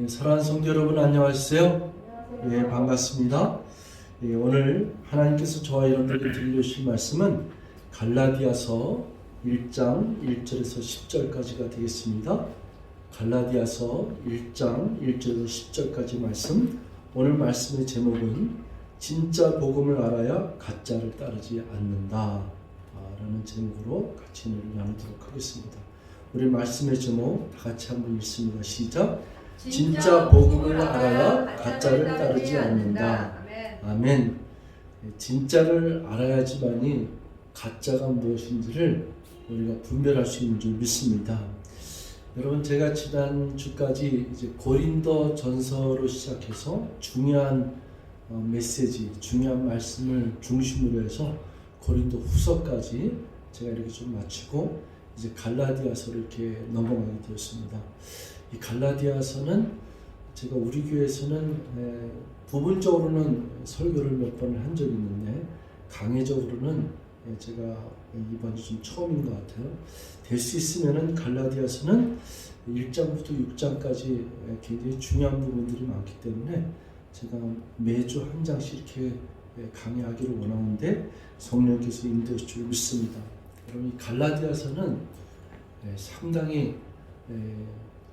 사랑하는 성도 여러분 안녕하세요. 반갑습니다. 오늘 하나님께서 저와 여러분에게 들려주실 말씀은 갈라디아서 1장 1절에서 10절까지가 되겠습니다. 갈라디아서 1장 1절에서 10절까지 말씀. 오늘 말씀의 제목은 진짜 복음을 알아야 가짜를 따르지 않는다 라는 제목으로 같이 나누도록 하겠습니다. 우리 말씀의 제목 다 같이 한번 읽습니다. 시작. 진짜 복음을 알아야 가짜를 따르지 않는다. 아멘. 진짜를 알아야지만이 가짜가 무엇인지를 우리가 분별할 수 있는 줄 믿습니다. 여러분, 제가 지난 주까지 이제 고린도 전서로 시작해서 중요한 메시지, 중요한 말씀을 중심으로 해서 고린도 후서까지 제가 이렇게 좀 마치고 이제 갈라디아서로 이렇게 넘어가게 되었습니다. 이 갈라디아서는 제가 우리 교회에서는 부분적으로는 설교를 몇 번을 한 적이 있는데 강의적으로는 제가 이번이 좀 처음인 것 같아요. 될 수 있으면은 갈라디아서는 1장부터 6장까지 굉장히 중요한 부분들이 많기 때문에 제가 매주 한 장씩 이렇게 강의하기를 원하는데 성령께서 인도해 줄 줄 믿습니다. 여러분, 이 갈라디아서는 상당히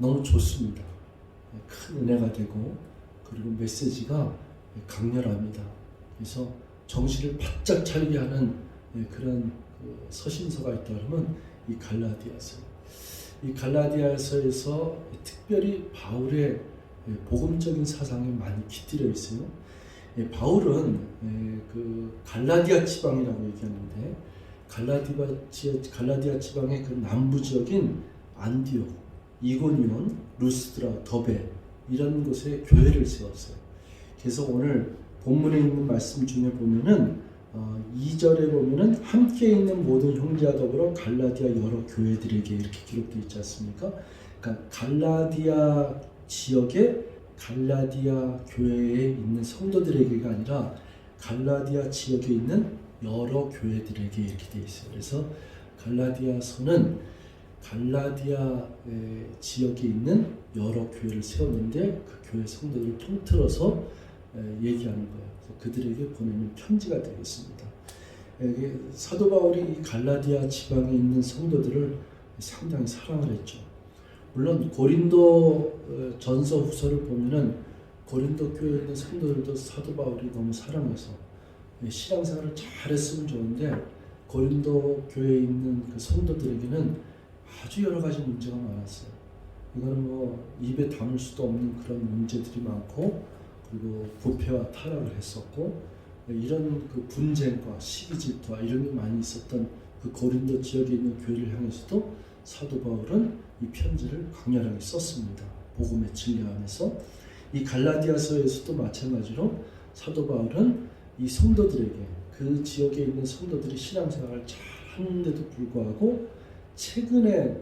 너무 좋습니다. 큰 은혜가 되고 그리고 메시지가 강렬합니다. 그래서 정신을 바짝 차리게 하는 그런 서신서가 있다 그러면 이 갈라디아서. 이 갈라디아서에서 특별히 바울의 복음적인 사상이 많이 깃들여 있어요. 바울은 그 갈라디아 지방이라고 얘기하는데 갈라디아 지방의 그 남부 지역인 안디옥, 이고니온, 루스드라, 더베 이런 곳에 교회를 세웠어요. 그래서 오늘 본문에 있는 말씀 중에 보면은 2절에 보면은 함께 있는 모든 형제와 더불어 갈라디아 여러 교회들에게 이렇게 기록되어 있지 않습니까? 그러니까 갈라디아 지역에 갈라디아 교회에 있는 성도들에게가 아니라 갈라디아 지역에 있는 여러 교회들에게 이렇게 되어 있어요. 그래서 갈라디아서는 갈라디아 지역에 있는 여러 교회를 세웠는데 그 교회 성도들을 통틀어서 얘기하는 거예요. 그래서 그들에게 보내는 편지가 되겠습니다. 사도 바울이 이 갈라디아 지방에 있는 성도들을 상당히 사랑을 했죠. 물론 고린도 전서 후서를 보면은 고린도 교회에 있는 성도들도 사도 바울이 너무 사랑해서 신앙생활을 잘했으면 좋은데 고린도 교회에 있는 그 성도들에게는 아주 여러 가지 문제가 많았어요. 이거는 뭐 입에 담을 수도 없는 그런 문제들이 많고 그리고 부패와 타락을 했었고 이런 그 분쟁과 시기 질투와 이런 게 많이 있었던 그 고린도 지역에 있는 교회를 향해서도 사도 바울은 이 편지를 강렬하게 썼습니다. 복음의 진리 안에서. 이 갈라디아서에서도 마찬가지로 사도 바울은 이 성도들에게 그 지역에 있는 성도들이 신앙생활을 잘 하는데도 불구하고 최근에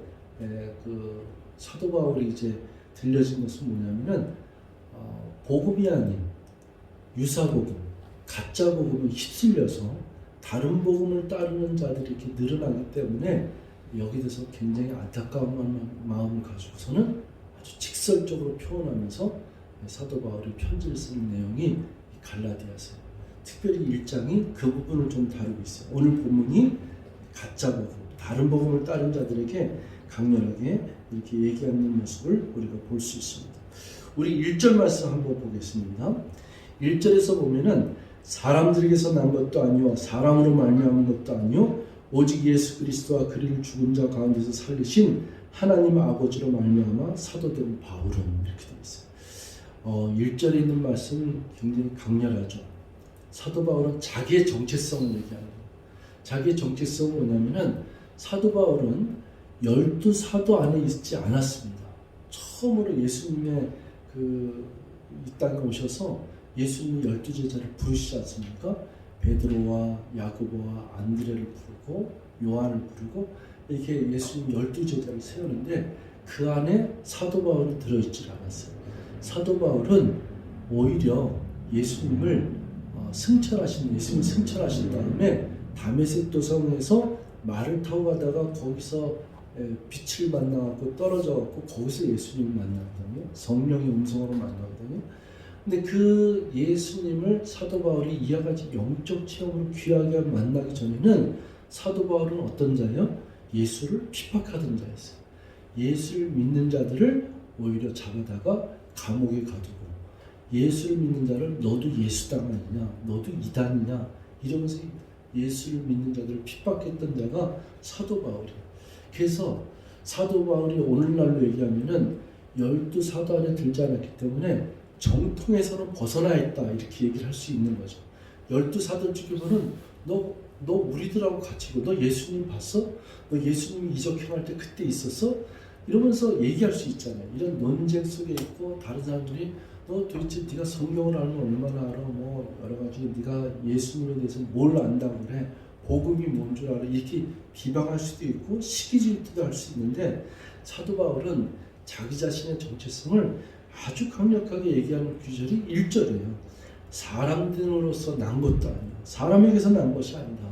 그 사도 바울이 이제 들려진 것은 뭐냐면은 복음이 아닌 유사복음, 가짜 복음에 휩쓸려서 다른 복음을 따르는 자들이 이렇게 늘어나기 때문에 여기에 대해서 굉장히 안타까운 마음을 가지고서는 아주 직설적으로 표현하면서 사도 바울이 편지를 쓰는 내용이 갈라디아서예요. 특별히 1장이 그 부분을 좀 다루고 있어요. 오늘 본문이 가짜 복음, 다른 복음을 따른 자들에게 강렬하게 이렇게 얘기하는 모습을 우리가 볼 수 있습니다. 우리 1절 말씀 한번 보겠습니다. 1절에서 보면은 사람들에게서 난 것도 아니요 사람으로 말미암은 것도 아니요 오직 예수 그리스도와 그를 죽은 자 가운데서 살리신 하나님 아버지로 말미암아 사도된 바울은 이렇게 되어 있어요. 1절에 있는 말씀 굉장히 강렬하죠. 사도 바울은 자기의 정체성을 얘기하는 거예요. 자기의 정체성은 뭐냐면은 사도 바울은 12사도 안에 있지 않았습니다. 처음으로 예수님의 이 땅에 오셔서 예수님이 12제자를 부르시지 않습니까? 베드로와 야고보와 안드레를 부르고 요한을 부르고 이렇게 예수님 12제자를 세우는데 그 안에 사도 바울이 들어있지 않았어요. 사도 바울은 오히려 예수님을 예수님 승천하신 다음에 다메섹 도성에서 말을 타고 가다가 거기서 빛을 만나고 떨어져갖고 거기서 예수님을 만나거든요. 성령의 음성으로 만나거든요. 근데 그 예수님을 사도 바울이 이와 같이 영적 체험으로 귀하게 만나기 전에는 사도 바울은 어떤 자예요? 예수를 핍박하던 자였어요. 예수를 믿는 자들을 오히려 잡아다가 감옥에 가두고, 예수를 믿는 자를 너도 예수당 아니냐, 너도 이단이냐 이러면서 예수를 믿는 자들을 핍박했던 자가 사도 바울이에요. 그래서 사도 바울이 오늘날로 얘기하면은 12사도 안에 들지 않았기 때문에 정통에서는 벗어나 있다 이렇게 얘기를 할 수 있는 거죠. 12사도 중에서는 너 우리들하고 같이 너 예수님 봤어? 너 예수님이 이적행할 때 그때 있었어? 이러면서 얘기할 수 있잖아요. 이런 논쟁 속에 있고 다른 사람들이 너 도대체 네가 성경을 알면 얼마나 알아? 뭐 여러 가지 네가 예수님에 대해서 뭘 안다고 그래? 복음이 뭔 줄 알아? 이렇게 비방할 수도 있고 시기 질투도 할 수 있는데 사도 바울은 자기 자신의 정체성을 아주 강력하게 얘기하는 구절이 1절이에요. 사람들로서 난 것도 아니야. 사람에게서 난 것이 아니다.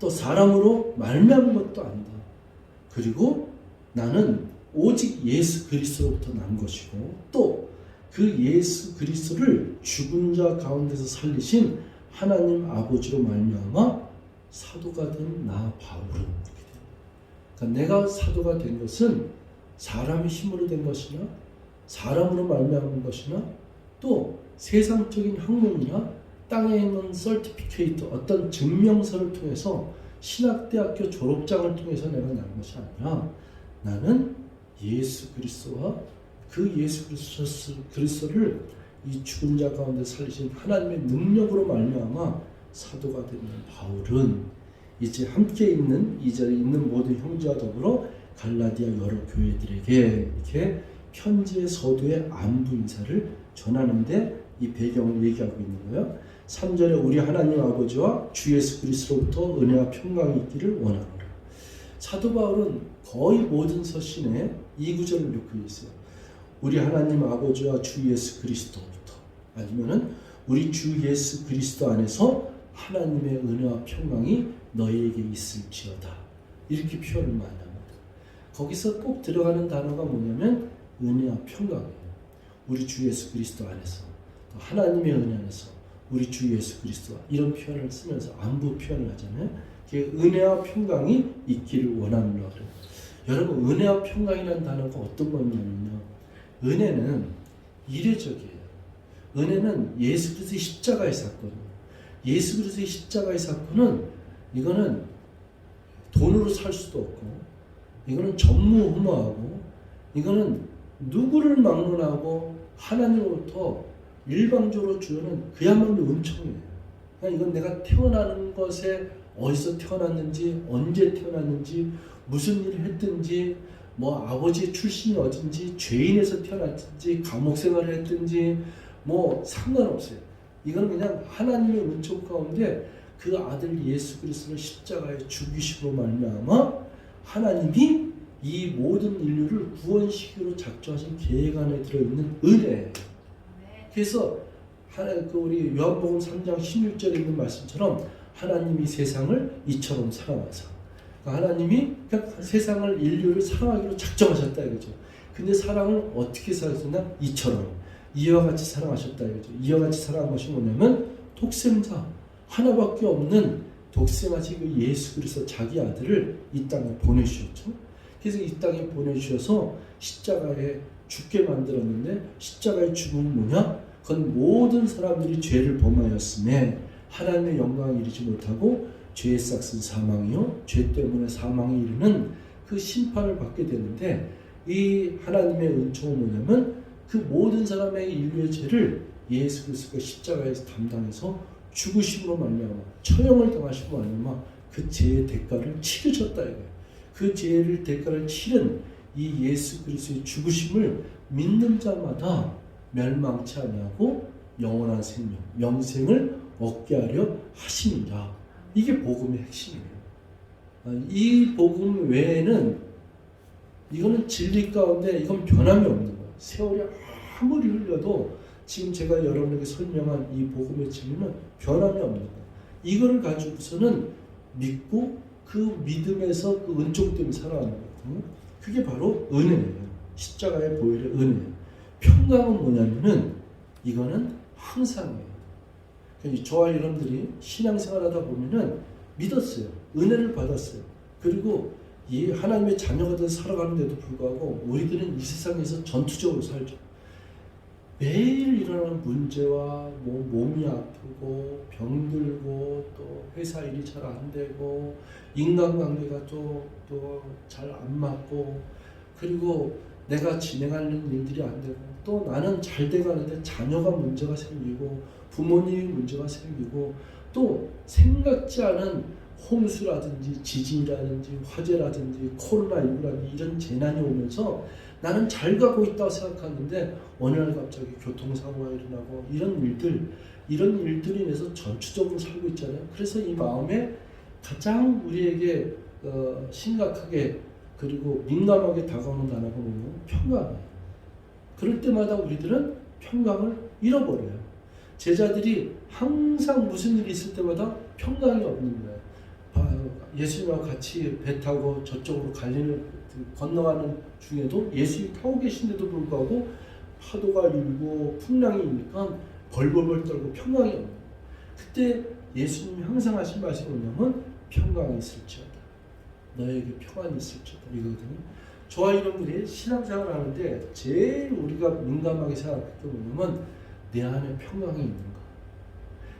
또 사람으로 말미암은 것도 아니다. 그리고 나는 오직 예수 그리스도로부터 난 것이고 또 그 예수 그리스도를 죽은 자 가운데서 살리신 하나님 아버지로 말미암아 사도가 된 나 바울은, 그러니까 내가 사도가 된 것은 사람의 힘으로 된 것이나 사람으로 말미암은 것이나 또 세상적인 학문이나 땅에 있는 서티피케이트 어떤 증명서를 통해서 신학대학교 졸업장을 통해서 내가 난 것이 아니라 나는 예수 그리스도와 그 예수 그리스도를 이 죽은 자 가운데 살리신 하나님의 능력으로 말미암아 사도가 되는 바울은 이제 함께 있는 이 자리에 있는 모든 형제와 더불어 갈라디아 여러 교회들에게 이렇게 편지의 서두의 안부 인사를 전하는데 이 배경을 얘기하고 있는 거예요. 3절에 우리 하나님 아버지와 주 예수 그리스도로부터 은혜와 평강이 있기를 원하노라. 사도 바울은 거의 모든 서신에 이 구절을 넣고 있어요. 우리 하나님 아버지와 주 예수 그리스도부터, 아니면은 우리 주 예수 그리스도 안에서 하나님의 은혜와 평강이 너희에게 있을지어다. 이렇게 표현을 많이 합니다. 거기서 꼭 들어가는 단어가 뭐냐면 은혜와 평강이에요. 우리 주 예수 그리스도 안에서, 또 하나님의 은혜 안에서 우리 주 예수 그리스도, 이런 표현을 쓰면서 안부 표현을 하잖아요. 은혜와 평강이 있기를 원하노라 그래요. 여러분, 은혜와 평강이라는 단어가 어떤 거냐면요, 은혜는 이례적이에요. 은혜는 예수 그리스도의 십자가의 사건이에요. 예수 그리스도의 십자가의 사건은 이거는 돈으로 살 수도 없고, 이거는 전무후무하고, 이거는 누구를 막론하고 하나님으로부터 일방적으로 주는 그야말로 은총이에요. 그러니까 이건 내가 태어나는 것에 어디서 태어났는지, 언제 태어났는지, 무슨 일을 했든지, 뭐 아버지 출신이 어딘지, 죄인에서 태어났든지, 감옥 생활을 했든지 뭐 상관없어요. 이건 그냥 하나님의 은총 가운데 그 아들 예수 그리스도를 십자가에 죽이심으로 말미암아 하나님이 이 모든 인류를 구원시키기로 작정하신 계획 안에 들어있는 은혜예요. 그래서 우리 요한복음 3장 16절에 있는 말씀처럼 하나님이 세상을 이처럼 사랑하사, 하나님이 세상을, 인류를 사랑하기로 작정하셨다 이거죠. 근데 사랑을 어떻게 사랑하셨나? 이처럼, 이와 같이 사랑하셨다 이거죠. 이와 같이 사랑한 것이 뭐냐면 독생자, 하나밖에 없는 독생하신 그 예수 그리스도 자기 아들을 이 땅에 보내주셨죠. 그래서 이 땅에 보내주셔서 십자가에 죽게 만들었는데, 십자가의 죽음은 뭐냐? 그건 모든 사람들이 죄를 범하였음에 하나님의 영광을 이루지 못하고 죄의 싹은 사망이요, 죄 때문에 사망에 이르는 그 심판을 받게 되는데, 이 하나님의 은총은 뭐냐면 그 모든 사람의 인류의 죄를 예수 그리스도가 십자가에서 담당해서 죽으심으로 말미암아, 처형을 당하심으로 말미암아 그 죄의 대가를 치르셨다 이거예요. 그 죄의 대가를 치른 이 예수 그리스도의 죽으심을 믿는 자마다 멸망치 아니하고 영원한 생명, 영생을 얻게 하려 하심이라. 이게 복음의 핵심이에요. 이 복음 외에는 이거는 진리 가운데 이건 변함이 없는 거예요. 세월이 아무리 흘려도 지금 제가 여러분에게 설명한 이 복음의 진리는 변함이 없는 거예요. 이걸 가지고서는 믿고 그 믿음에서 그 은총 때문에 살아가는 거거든요. 그게 바로 은혜예요. 십자가의 보혈의 은혜예요. 평강은 뭐냐면은 이거는 항상이에요. 그러니까 저와 여러분들이 신앙생활하다 보면은 믿었어요. 은혜를 받았어요. 그리고 이 하나님의 자녀가 돼서 살아가는데도 불구하고 우리들은 이 세상에서 전투적으로 살죠. 매일 일어나는 문제와 몸이 아프고 병들고 또 회사 일이 잘 안 되고 인간관계가 또 잘 안 맞고 그리고 내가 진행하는 일들이 안 되고 또 나는 잘 돼가는데 자녀가 문제가 생기고 부모님이 문제가 생기고 또 생각지 않은 홍수라든지 지진이라든지 화재라든지 코로나19라든지 이런 재난이 오면서 나는 잘 가고 있다고 생각하는데 어느 날 갑자기 교통사고가 일어나고 이런 일들이 인해서 전투적으로 살고 있잖아요. 그래서 이 마음에 가장 우리에게 심각하게 그리고 민감하게 다가오는 단어가 뭐냐면 평강이에요. 그럴 때마다 우리들은 평강을 잃어버려요. 제자들이 항상 무슨 일이 있을 때마다 평강이 없는 거예요. 예수님과 같이 배 타고 저쪽으로 건너가는 중에도 예수님이 타고 계신데도 불구하고 파도가 일고 풍랑이 일니까 벌벌벌 떨고 평강이 없는 거예요. 그때 예수님이 항상 하신 말씀이 뭐냐면 평강이 있을지어다. 너에게 평안이 있을지어다. 이거거든요. 저와 여러분들이 신앙생활을 하는데 제일 우리가 민감하게 생각할 게 뭐냐면 내 안에 평강이 있는가.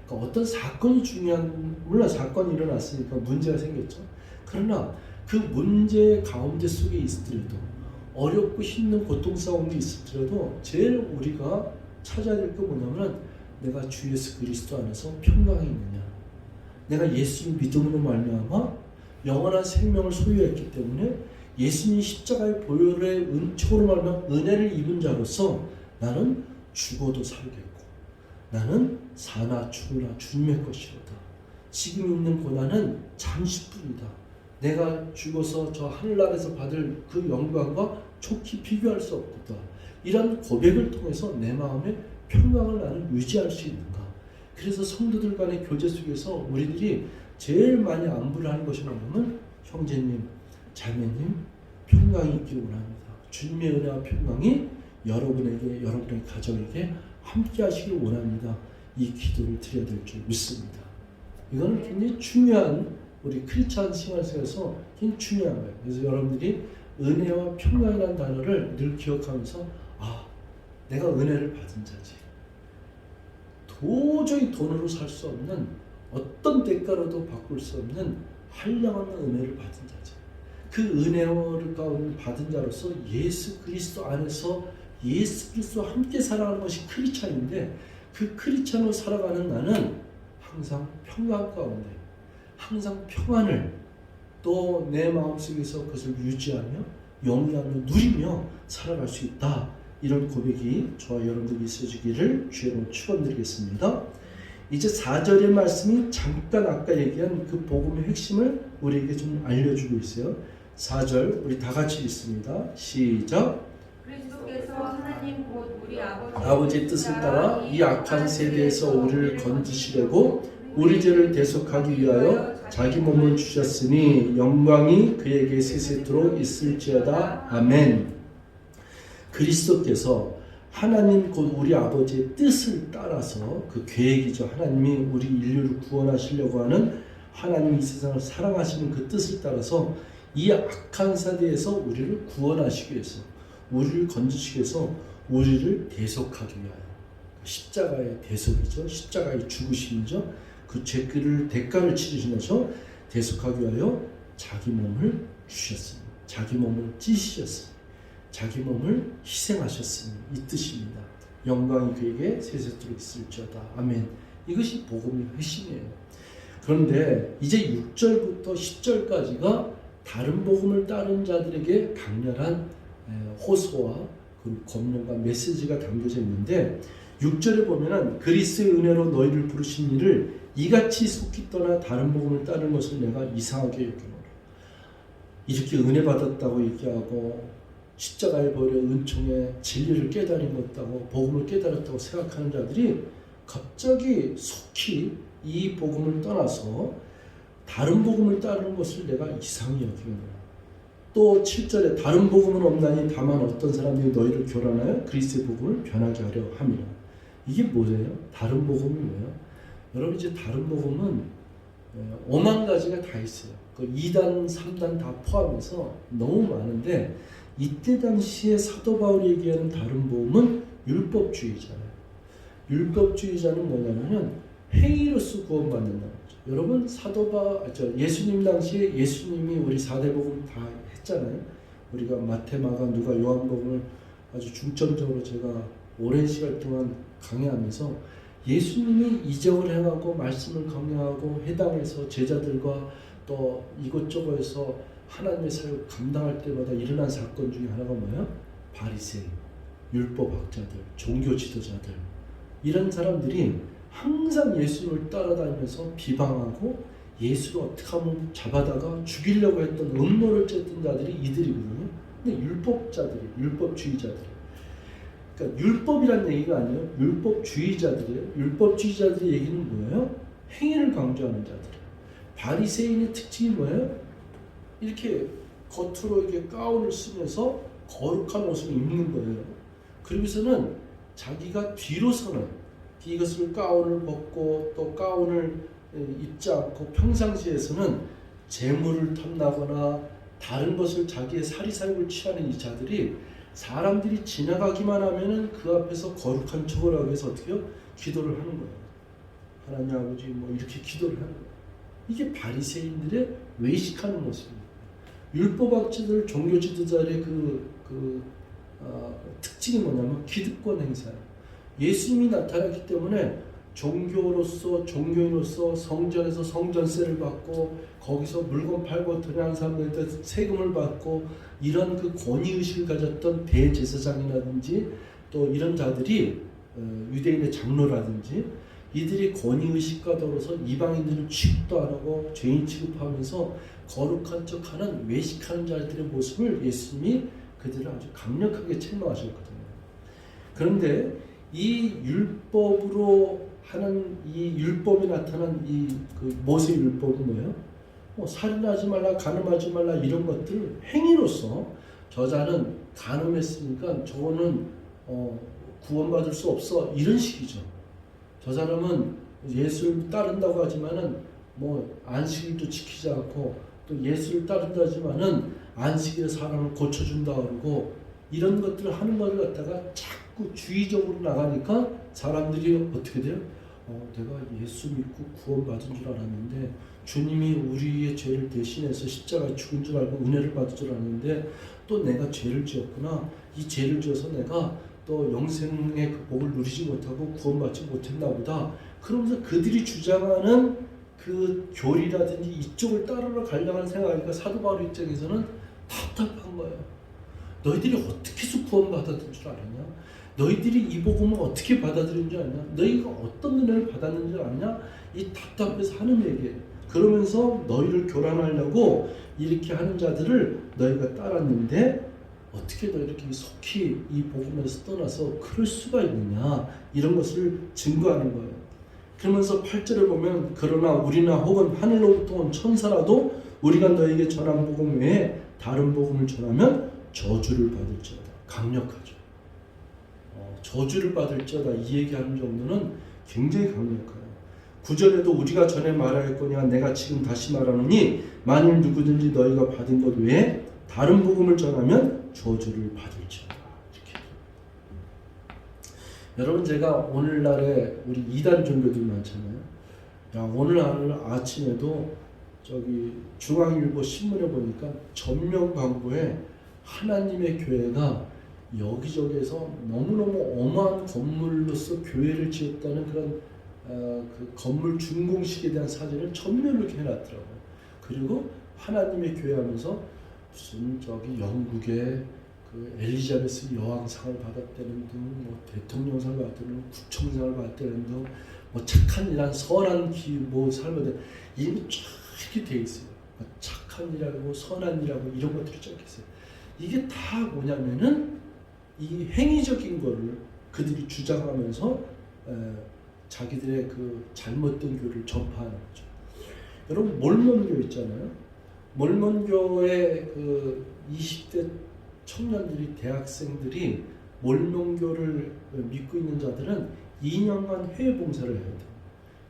그러니까 어떤 사건이 물론 사건이 일어났으니까 문제가 생겼죠. 그러나 그 문제 가운데 속에 있더라도 어렵고 힘든 고통스러운 게 있을지라도 제일 우리가 찾아야 될 게 뭐냐면 내가 주 예수 그리스도 안에서 평강이 있느냐. 내가 예수를 믿음으로 말미암아 영원한 생명을 소유했기 때문에 예수님 십자가의 보혈의 은총으로 말미암아 은혜를 입은 자로서 나는 죽어도 살겠고 나는 사나 죽으나 주님의 것이로다. 지금 있는 고난은 잠시뿐이다. 내가 죽어서 저 하늘나라에서 받을 그 영광과 촉히 비교할 수 없다. 이런 고백을 통해서 내 마음의 평강을 나는 유지할 수 있는가. 그래서 성도들 간의 교제 속에서 우리들이 제일 많이 안부를 하는 것이 뭐냐면 형제님, 자매님 평강이 있기를 원합니다. 주님의 은혜와 평강이 여러분에게 여러분의 가정에게 함께 하시길 원합니다. 이 기도를 드려야 될 줄 믿습니다. 이거는 굉장히 중요한 우리 크리스찬 생활 속에서 굉장히 중요한 거예요. 그래서 여러분들이 은혜와 평강이라는 단어를 늘 기억하면서 내가 은혜를 받은 자지. 도저히 돈으로 살 수 없는 어떤 대가로도 바꿀 수 없는 한량없는 은혜를 받은 자지. 그 은혜를 받은 자로서 예수 그리스도 안에서 예수 그리스도와 함께 살아가는 것이 크리스찬인데 그 크리스찬으로 살아가는 나는 항상 평강 가운데 항상 평안을 또 내 마음속에서 그것을 유지하며 영위하며 누리며 살아갈 수 있다. 이런 고백이 저와 여러분들이 있어지기를 주의로 축원드리겠습니다. 이제 4절의 말씀이 잠깐 아까 얘기한 그 복음의 핵심을 우리에게 좀 알려주고 있어요. 4절 우리 다 같이 읽습니다. 시작. 그리스도께서 하나님 곧 우리 아버지의 뜻을 따라 이 악한 세대에서 우리를 건지시려고 우리 죄를 대속하기 위하여 자기 몸을 주셨으니 영광이 그에게 세세토록 있을지어다. 아멘. 그리스도께서 하나님 곧 우리 아버지의 뜻을 따라서 그 계획이죠. 하나님이 우리 인류를 구원하시려고 하는 하나님이 이 세상을 사랑하시는 그 뜻을 따라서 이 악한 세대에서 우리를 구원하시기 위해서 우리를 건지시기 위해서 우리를 대속하기 위하여 십자가의 대속이죠. 십자가의 죽으심이죠. 그 죄를 대가를 치르시면서 대속하기 위하여 자기 몸을 주셨습니다. 자기 몸을 찢으셨습니다. 자기 몸을 희생하셨으니 이 뜻입니다. 영광이 그에게 세세토록 있을지어다. 아멘. 이것이 복음의 핵심이에요. 그런데 이제 6절부터 10절까지가 다른 복음을 따른 자들에게 강렬한 호소와 그 권면과 메시지가 담겨져 있는데 6절에 보면은 그리스의 은혜로 너희를 부르신 이를 이같이 속히 떠나 다른 복음을 따른 것을 내가 이상하게 여기노라. 이렇게 은혜 받았다고 얘기하고 십자가의 보혈의 은총에 진리를 깨달은 것다고 복음을 깨달았다고 생각하는 자들이 갑자기 속히 이 복음을 떠나서 다른 복음을 따르는 것을 내가 이상히 여기는 또 7절에 다른 복음은 없나니 다만 어떤 사람들이 너희를 교란하여 그리스도의 복음을 변하게 하려 함이라. 이게 뭐예요? 다른 복음이 뭐예요? 여러분 이제 다른 복음은 5만 가지가 다 있어요. 그 2단, 3단 다 포함해서 너무 많은데 이때 당시에 사도 바울이 얘기하는 다른 복음은 율법주의잖아요. 율법주의자는 뭐냐면은 행위로서 구원받는다는 거죠. 여러분 예수님 당시에 예수님이 우리 4대 복음 다 했잖아요. 우리가 마태, 마가, 누가, 요한복음을 아주 중점적으로 제가 오랜 시간 동안 강의하면서 예수님이 이적을 행하고 말씀을 강요하고 해당해서 제자들과 또 이곳저곳에서 하나님의 사역을 감당할 때마다 일어난 사건 중에 하나가 뭐예요? 바리새인, 율법학자들, 종교 지도자들 이런 사람들이 항상 예수님을 따라다니면서 비방하고 예수를 어떻게 하면 잡아다가 죽이려고 했던 음모를 쨌던 자들이 이들이거든요. 근데 율법주의자들이. 그러니까 율법이란 얘기가 아니에요. 율법주의자들이에요. 율법주의자들의 얘기는 뭐예요? 행위를 강조하는 자들이에요. 바리새인의 특징이 뭐예요? 이렇게 겉으로 이렇게 가운을 쓰면서 거룩한 옷을 입는 거예요. 그러고서는 자기가 뒤로서는 이것을 가운을 벗고 또 가운을 입지 않고 평상시에서는 재물을 탐나거나 다른 것을 자기의 사리사욕을 취하는 이 자들이 사람들이 지나가기만 하면은 그 앞에서 거룩한 척을 하기 위해서 어떻게 해요? 기도를 하는 거예요. 하나님 아버지 뭐 이렇게 기도를 하는 거예요. 이게 바리새인들의 외식하는 모습입니다. 율법학자들, 종교 지도자들의 특징이 뭐냐면 기득권 행사예요. 예수님이 나타났기 때문에 종교인으로서 성전에서 성전세를 받고 거기서 물건 팔고 드러난 사람들한테 세금을 받고 이런 그 권위의식을 가졌던 대제사장이라든지 또 이런 자들이 유대인의 장로라든지 이들이 권위의식과 더불어서 이방인들을 취급도 안 하고 죄인 취급하면서 거룩한 척하는 외식하는 자들의 모습을 예수님이 그들을 아주 강력하게 책망하셨거든요. 그런데 이 율법으로 하는 이 율법이 나타난 그 모세 율법은 뭐예요? 살인하지 말라, 간음하지 말라 이런 것들 행위로서 저자는 간음했으니까 저거는 구원받을 수 없어 이런 식이죠. 저 사람은 예수를 따른다고 하지만은 뭐 안식일도 지키지 않고 또 예수를 따른다 하지만은 안식일에 사람을 고쳐준다 그러고 이런 것들을 하는 것을 갖다가 자꾸 주의적으로 나가니까 사람들이 어떻게 돼요? 내가 예수 믿고 구원받은 줄 알았는데 주님이 우리의 죄를 대신해서 십자가에 죽은 줄 알고 은혜를 받은 줄 알았는데 또 내가 죄를 지었구나. 이 죄를 지어서 내가 또 영생의 그 복을 누리지 못하고 구원받지 못했나 보다. 그러면서 그들이 주장하는 그 교리라든지 이쪽을 따르러 가려고 하는 생각하니까 사도 바울 입장에서는 답답한 거예요. 너희들이 어떻게 해서 구원받았던 줄 알았냐? 너희들이 이 복음을 어떻게 받아들인 줄 아냐? 너희가 어떤 은혜를 받았는 줄 아냐? 이 답답해서 하는 얘기예요. 그러면서 너희를 교란하려고 이렇게 하는 자들을 너희가 따랐는데 어떻게 너 이렇게 속히 이 복음에서 떠나서 그럴 수가 있느냐? 이런 것을 증거하는 거예요. 그러면서 8절에 보면 그러나 우리나 혹은 하늘로부터 온 천사라도 우리가 너에게 전한 복음 외에 다른 복음을 전하면 저주를 받을지어다. 강력하죠. 저주를 받을지어다 이 얘기하는 정도는 굉장히 강력해요. 9절에도 우리가 전에 말하였거니와 내가 지금 다시 말하노니 만일 누구든지 너희가 받은 것 외에 다른 복음을 전하면 저주를 받을지어다. 이렇게. 여러분 제가 오늘날에 우리 이단 종교들 많잖아요. 오늘 아침에도 저기 중앙일보 신문에 보니까 전면 광고에 하나님의 교회가 여기저기에서 너무너무 어마한 건물로서 교회를 지었다는 그런 그 건물 준공식에 대한 사진을 전면으로 이렇게 해놨더라고요. 그리고 하나님의 교회 하면서 무슨 저기 영국의 그 엘리자베스 여왕상을 받았다는 등, 뭐 대통령상을 받았다는 등, 구청장을 받았다는 등, 뭐 착한 일한 선한 뭐 삶을 이미 쫙 이렇게 돼 있어요. 착한 일하고 선한 일하고 이런 것들이 쫙 있어요. 이게 다 뭐냐면은 이 행위적인 거를 그들이 주장하면서 자기들의 그 잘못된 교를 전파하는 거죠. 여러분 몰몬교 있잖아요. 몰몬교의 그 20대 청년들이 대학생들이 몰몬교를 믿고 있는 자들은 2년간 해외 봉사를 해야 돼요.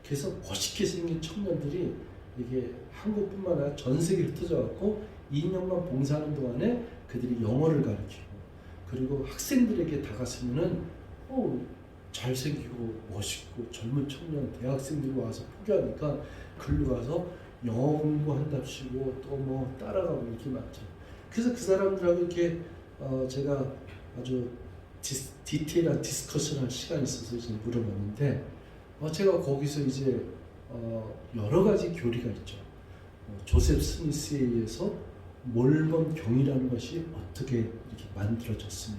그래서 멋있게 생긴 청년들이 이게 한국뿐만 아니라 전 세계를 흩어져갖고 2년간 봉사하는 동안에 그들이 영어를 가르치고 그리고 학생들에게 다가서면은 잘생기고 멋있고 젊은 청년 대학생들이 와서 포기하니까 글로 가서 영어 공부한답시고 또 뭐 따라가고 이렇게 많죠. 그래서 그 사람들하고 이렇게 제가 아주 디테일한 디스커션할 시간이 있어서 이제 물어봤는데 제가 거기서 이제 여러 가지 교리가 있죠. 조셉 스미스에 의해서 몰몬경이라는 것이 어떻게 이렇게 만들어졌으며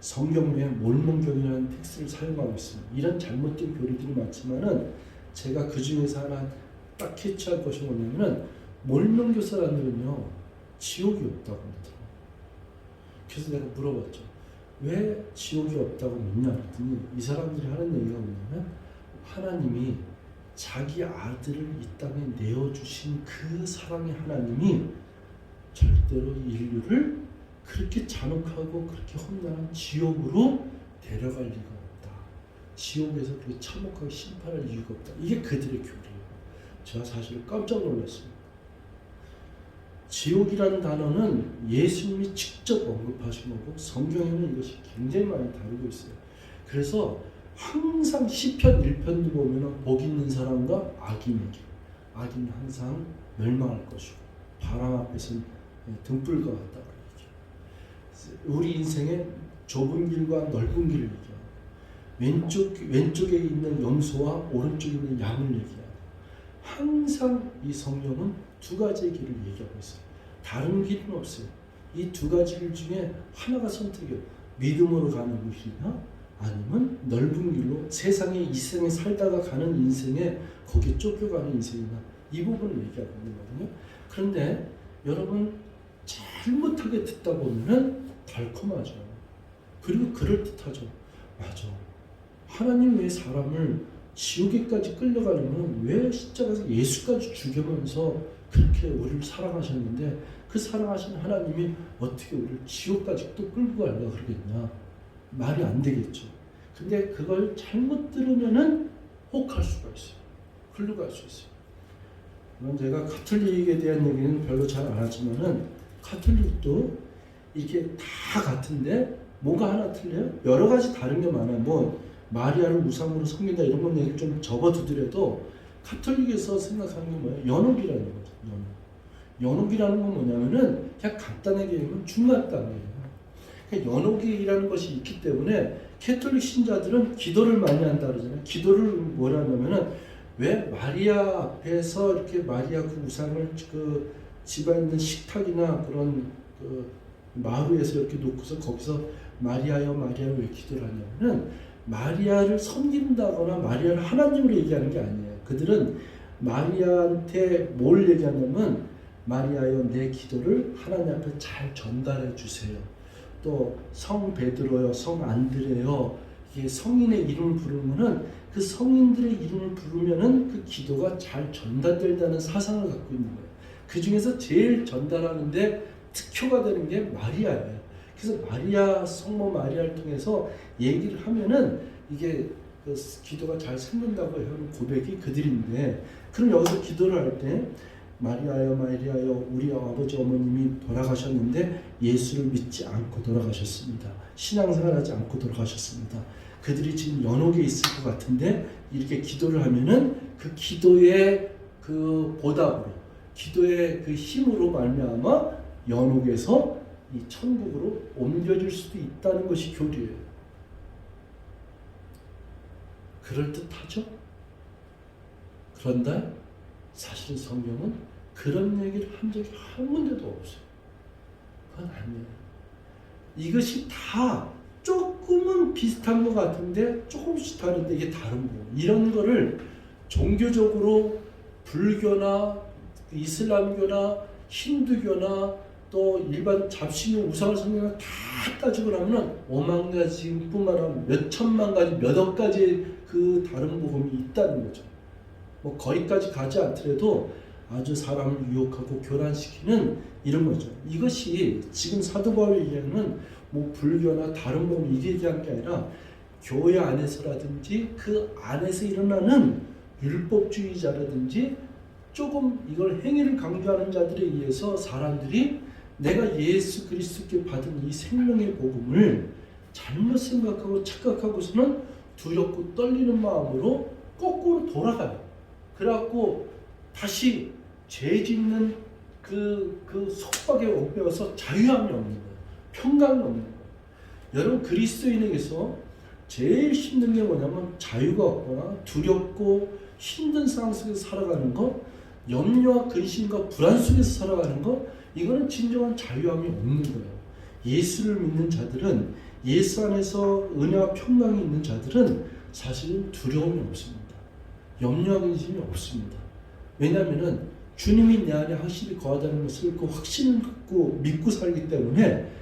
성경에 몰몬경이라는 텍스트를 사용하고 있습니다. 이런 잘못된 교리들이 많지만은 제가 그 중에서 하나 딱 캐치할 것이 뭐냐면은 몰몬교 사람들은요 지옥이 없다고 믿더라고요. 그래서 내가 물어봤죠. 왜 지옥이 없다고 믿냐 그랬더니 이 사람들이 하는 얘기가 뭐냐면 하나님이 자기 아들을 이 땅에 내어주신 그 사랑의 하나님이 절대로 인류를 그렇게 잔혹하고 그렇게 험난한 지옥으로 데려갈 리가 없다. 지옥에서 그렇게 참혹하게 심판할 이유가 없다. 이게 그들의 교리예요. 제가 사실 깜짝 놀랐습니다. 지옥이라는 단어는 예수님이 직접 언급하신 거고 성경에는 이것이 굉장히 많이 다루고 있어요. 그래서 항상 시편 1편도 보면 복 있는 사람과 악인에게 악인은 항상 멸망할 것이고 바람 앞에서는 등불과 같다 그러죠. 우리 인생의 좁은 길과 넓은 길을 얘기하고 왼쪽에 있는 염소와 오른쪽에 있는 양을 얘기하고 항상 이 성경은 두 가지의 길을 얘기하고 있어요. 다른 길은 없어요. 이 두 가지 길 중에 하나가 선택이에요. 믿음으로 가는 길이나 아니면 넓은 길로 세상에 이 생에 살다가 가는 인생에 거기에 쫓겨가는 인생이나 이 부분을 얘기하고 있는 거거든요. 그런데 여러분 잘못하게 듣다 보면은 달콤하죠. 그리고 그럴듯하죠. 맞아. 하나님 왜 사람을 지옥에까지 끌려가려면 왜 십자가에서 예수까지 죽여면서 그렇게 우리를 사랑하셨는데 그 사랑하신 하나님이 어떻게 우리를 지옥까지 또 끌고 가려고 그러겠냐. 말이 안 되겠죠. 근데 그걸 잘못 들으면은 혹할 수가 있어요. 흘러갈 수 있어요. 물론 제가 가톨릭에 대한 얘기는 별로 잘 안 하지만은 가톨릭도 이게 다 같은데 뭐가 하나 틀려요? 여러 가지 다른 게 많아요. 뭐 마리아를 우상으로 섬긴다 이런 건 얘기를 좀 접어두더라도 가톨릭에서 생각하는 게 뭐예요? 연옥이라는 거죠. 연옥이라는 건 뭐냐면은 그냥 간단하게 얘기하면 중간땅이에요. 그러니까 연옥이라는 것이 있기 때문에 캐톨릭 신자들은 기도를 많이 한다 그러잖아요. 기도를 뭐라 하냐면은 왜 마리아 앞에서 이렇게 마리아 그 우상을 그 집에 있는 식탁이나 그런 그 마루에서 이렇게 놓고서 거기서 마리아여 마리아여 왜 기도를 하냐면은 마리아를 섬긴다거나 마리아를 하나님으로 얘기하는 게 아니에요. 그들은 마리아한테 뭘 얘기하냐면 마리아여 내 기도를 하나님 앞에 잘 전달해 주세요. 또 성 베드로요, 성 안드레요, 이게 성인의 이름을 부르면은 그 성인들의 이름을 부르면은 그 기도가 잘 전달된다는 사상을 갖고 있는 거예요. 그 중에서 제일 전달하는데 특효가 되는 게 마리아예요. 그래서 마리아 성모 마리아를 통해서 얘기를 하면은 이게 그 기도가 잘 생긴다고 하는 고백이 그들인데, 그럼 여기서 기도를 할 때 마리아여 마리아여 우리 아버지 어머님이 돌아가셨는데 예수를 믿지 않고 돌아가셨습니다. 신앙생활하지 않고 돌아가셨습니다. 그들이 지금 연옥에 있을 것 같은데 이렇게 기도를 하면은 그 기도의 그 보답으로 기도의 그 힘으로 말미암아 연옥에서 이 천국으로 옮겨질 수도 있다는 것이 교리예요. 그럴듯하죠? 그런데 사실 성경은 그런 얘기를 한 적이 한 군데도 없어요. 그건 아니에요. 이것이 다 조금은 비슷한 것 같은데 조금씩 다른데 이게 다른 거예요. 이런 거를 종교적으로 불교나 이슬람교나 힌두교나 또 일반 잡신의 우상을 섬기는 다 따지고 나면 5만 가지뿐만 아니라 몇 천만 가지, 몇억 가지 그 다른 복음이 있다는 거죠. 뭐 거기까지 가지 않더라도 아주 사람을 유혹하고 교란시키는 이런 거죠. 이것이 지금 사도 바울이 얘기하는 뭐 불교나 다른 법을 이게 얘기한 게 아니라 교회 안에서라든지 그 안에서 일어나는 율법주의자라든지 조금 이걸 행위를 강조하는 자들에 의해서 사람들이 내가 예수 그리스도께 받은 이 생명의 복음을 잘못 생각하고 착각하고서는 두렵고 떨리는 마음으로 거꾸로 돌아가요. 그래갖고 다시 죄 짓는 그 속박에 얽매여서 자유함이 없는 거예요. 평강이 없는 거예요. 여러분 그리스도인에게서 제일 힘든 게 뭐냐면 자유가 없거나 두렵고 힘든 상황 속에서 살아가는 것, 염려와 근심과 불안 속에서 살아가는 것, 이거는 진정한 자유함이 없는 거예요. 예수를 믿는 자들은, 예수 안에서 은혜와 평강이 있는 자들은 사실은 두려움이 없습니다. 염려와 근심이 없습니다. 왜냐하면 주님이 내 안에 확실히 거하다는 것을 그 확신을 갖고 믿고 살기 때문에,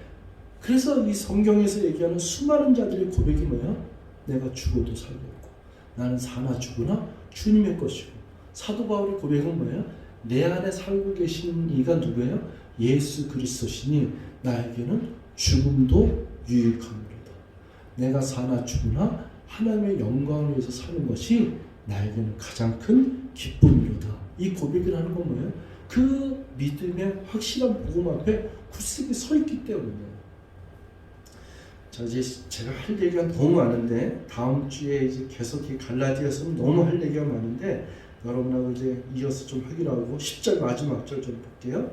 그래서 이 성경에서 얘기하는 수많은 자들의 고백이 뭐야? 내가 죽어도 살겠고 나는 사나 죽으나 주님의 것이고, 사도 바울의 고백은 뭐예요? 내 안에 살고 계신 이가 누구예요? 예수 그리스도시니 나에게는 죽음도 유익함이로다. 내가 사나 죽으나 하나님의 영광을 위해서 사는 것이 나에게는 가장 큰 기쁨이로다. 이 고백을 하는 건 뭐예요? 그 믿음의 확실한 복음 앞에 굳세게 서 있기 때문이에요. 자, 이제 제가 할 얘기가 너무 많은데 다음 주에 이제 계속 이 갈라디아서는 너무 할 얘기가 많은데 여러분하고 이제 이어서 좀 하기로 하고 10절 마지막 절 좀 볼게요.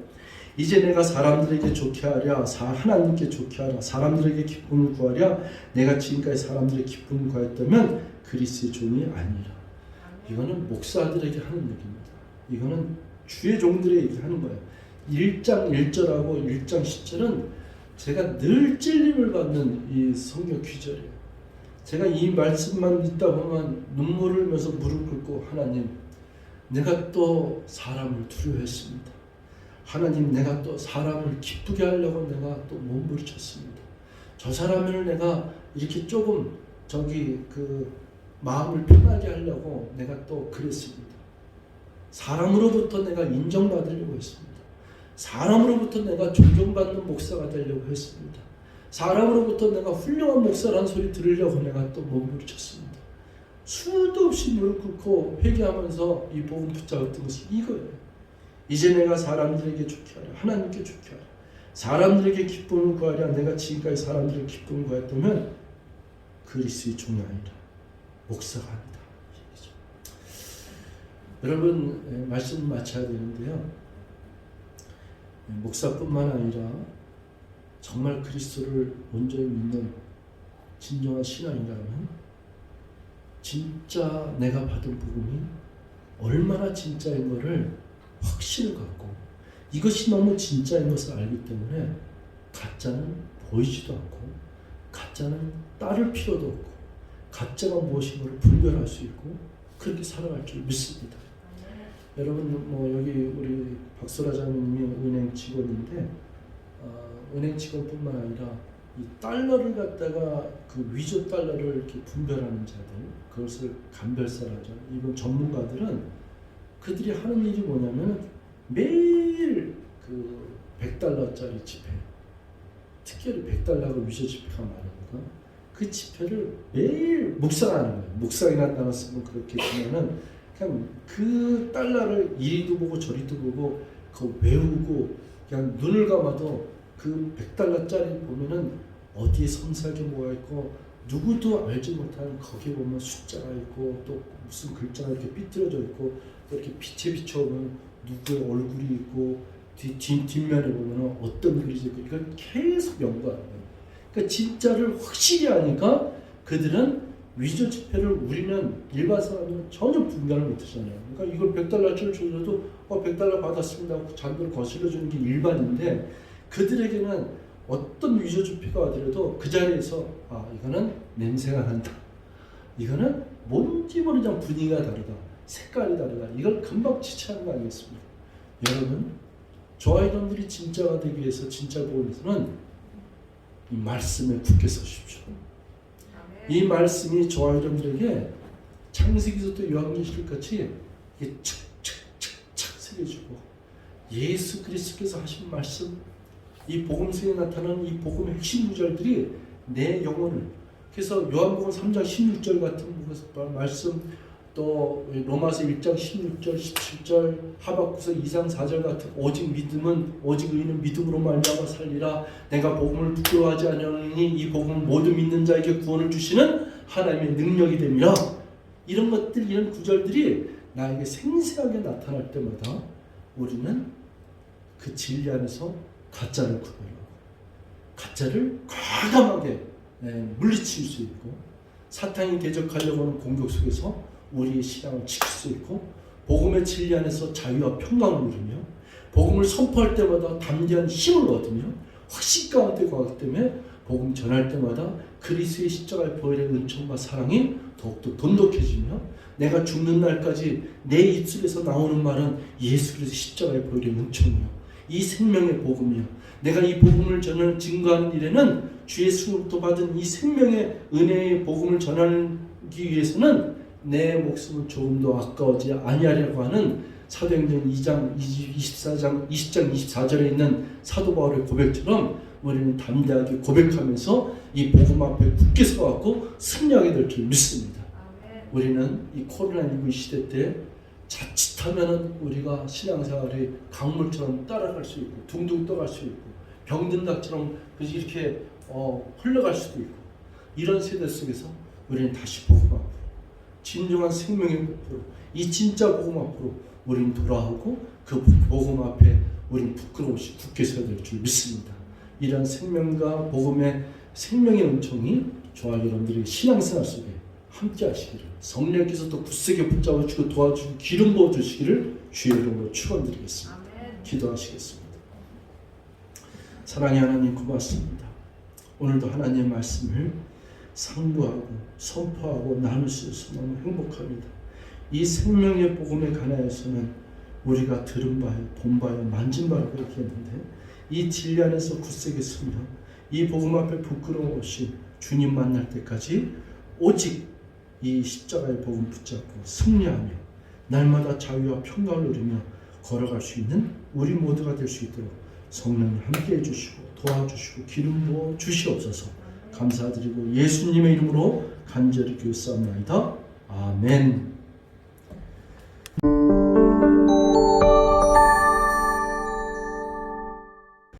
이제 내가 사람들에게 좋게 하랴 하나님께 좋게 하랴 사람들에게 기쁨을 구하랴 내가 지금까지 사람들의 기쁨을 구하였다면 그리스도의 종이 아니라. 이거는 목사들에게 하는 얘기입니다. 이거는 주의 종들에게 얘기하는 거예요. 1장 1절하고 1장 10절은 제가 늘 찔림을 받는 이 성경 귀절이에요. 제가 이 말씀만 읽다 보면 눈물을 흘면서 무릎 꿇고 하나님, 내가 또 사람을 두려워했습니다. 하나님, 내가 또 사람을 기쁘게 하려고 내가 또 몸부림쳤습니다. 저 사람을 내가 이렇게 조금 마음을 편하게 하려고 내가 또 그랬습니다. 사람으로부터 내가 인정받으려고 했습니다. 사람으로부터 내가 존경받는 목사가 되려고 했습니다. 사람으로부터 내가 훌륭한 목사라는 소리 들으려고 내가 또 몸부림쳤습니다. 수도 없이 무릎 꿇고 회개하면서 이 복음 붙잡았던 것이 이거예요. 이제 내가 사람들에게 좋게 하라. 하나님께 좋게 하라. 사람들에게 기쁨을 구하랴. 내가 지금까지 사람들에게 기쁨을 구했다면 그리스도의 종이 아니라 목사가 아니다. 여러분 말씀 마쳐야 되는데요. 목사뿐만 아니라 정말 그리스도를 온전히 믿는 진정한 신앙이라면 진짜 내가 받은 복음이 얼마나 진짜인 것을 확신을 갖고 이것이 너무 진짜인 것을 알기 때문에 가짜는 보이지도 않고 가짜는 따를 필요도 없고 가짜가 무엇인가를 분별할 수 있고 그렇게 살아갈 줄 믿습니다. 여러분 여기 우리 박소라 장로님이 은행 직원인데 은행 직원뿐만 아니라 이 달러를 갖다가 그 위조 달러를 이렇게 분별하는 자들, 그것을 감별사라죠. 이번 전문가들은 그들이 하는 일이 뭐냐면 매일 그 100달러짜리 지폐, 특별히 100달러가 위조 지폐가 많으니까 그 지폐를 매일 묵상하는 거예요. 묵상이라는 단어 쓰면 그렇게 보면은 그냥 그 달러를 이리도 보고 저리도 보고 그거 외우고 그냥 눈을 감아도 그 100달러짜리 보면은 어디에 섬세하게 뭐가 있고 누구도 알지 못하는 거기에 보면 숫자가 있고 또 무슨 글자가 이렇게 삐뚤어져 있고 또 이렇게 빛에 비춰보면 누구의 얼굴이 있고 뒷면에 보면 어떤 글이 있고 이걸 계속 연구하는 거예요. 그러니까 진짜를 확실히 아니까 그들은 위조 지폐를 우리는 일반 사람은 전혀 분간을 못하잖아요. 그러니까 이걸 100달러짜리 줘도 100달러 받았습니다 하고 잔고를 거실러 주는 게 일반인데 그들에게는 어떤 위조 지폐가 와더라도 그 자리에서 이거는 냄새가 난다. 이거는 뭔지 모르지 분위기가 다르다. 색깔이 다르다. 이걸 금방 지체하는 거 아니겠습니까? 여러분, 저와 여러분들이 진짜가 되기 위해서 진짜 보기 위해서는 이 말씀에 굳게 서십시오. 이 말씀이 저와 여러분들에게 창세기서부터 요한계시록 같이 이게 착착착착 다스려주고 예수 그리스도께서 하신 말씀, 이 복음서에 나타나는 이 복음의 핵심 구절들이 내 영혼을, 그래서 요한복음 3장 16절 같은 말씀, 또 로마서 1장 16절 17절, 하박국서 2장 4절 같은 오직 의인은 믿음으로 말미암아 살리라, 내가 복음을 부끄러워하지 아니하노니 이 복음을 모두 믿는 자에게 구원을 주시는 하나님의 능력이 됨이라. 이런 것들, 이런 구절들이 나에게 생생하게 나타날 때마다 우리는 그 진리 안에서 가짜를 구별하고 가짜를 과감하게 물리칠 수 있고, 사탄이 대적하려고 하는 공격 속에서 우리의 신앙을 지킬 수 있고, 복음의 진리 안에서 자유와 평강을 누리며 복음을 선포할 때마다 담대한 힘을 얻으며 확신 가운데 가기 때문에 복음 전할 때마다 그리스도의 십자가의 보혈의 은총과 사랑이 더욱더 돈독해지며, 내가 죽는 날까지 내 입술에서 나오는 말은 예수 그리스도 십자가의 보혈의 은총이요 이 생명의 복음이요, 내가 이 복음을 증거하는 일에는 주 예수로부터 받은 이 생명의 은혜의 복음을 전하기 위해서는 내 목숨을 조금 더 아까워지 아니하려고 하는 사도행전 2장 24절에 있는 사도 바울의 고백처럼 우리는 담대하게 고백하면서 이 복음 앞에 굳게 서갖고 승리하게 될 줄 믿습니다. 우리는 이 코로나19 시대 때 자칫하면은 우리가 신앙생활이 강물처럼 따라갈 수 있고 둥둥 떠갈 수 있고 병든 닭처럼 이렇게 흘러갈 수도 있고, 이런 세대 속에서 우리는 다시 복음 앞으로, 진정한 생명의 복음으로, 이 진짜 복음 앞으로 우리는 돌아오고 그 복음 앞에 우리는 부끄러움없이 굳게 서야 될 줄 믿습니다. 이런 생명과 복음의 생명의 은총이 저와 여러분들의 신앙생활 속에 함께 하시기를, 성령께서 더 굳세게 붙잡아주고 도와주고 기름 부어주시기를 주의 이름으로 축원드리겠습니다. 기도하시겠습니다. 사랑의 하나님, 고맙습니다. 오늘도 하나님의 말씀을 상고하고 선포하고 나눌 수 있어서 너무 행복합니다. 이 생명의 복음에 관하여서는 우리가 들은 바요, 본 바요, 만진 바라고 얘기했는데, 이 진리 안에서 굳세게 서며 이 복음 앞에 부끄러움 없이 주님 만날 때까지 오직 이 십자가의 복음 붙잡고 승리하며 날마다 자유와 평강을 누리며 걸어갈 수 있는 우리 모두가 될 수 있도록 성령님 함께해 주시고 도와주시고 기름 부어 주시옵소서. 감사드리고 예수님의 이름으로 간절히 기도하옵나이다. 아멘.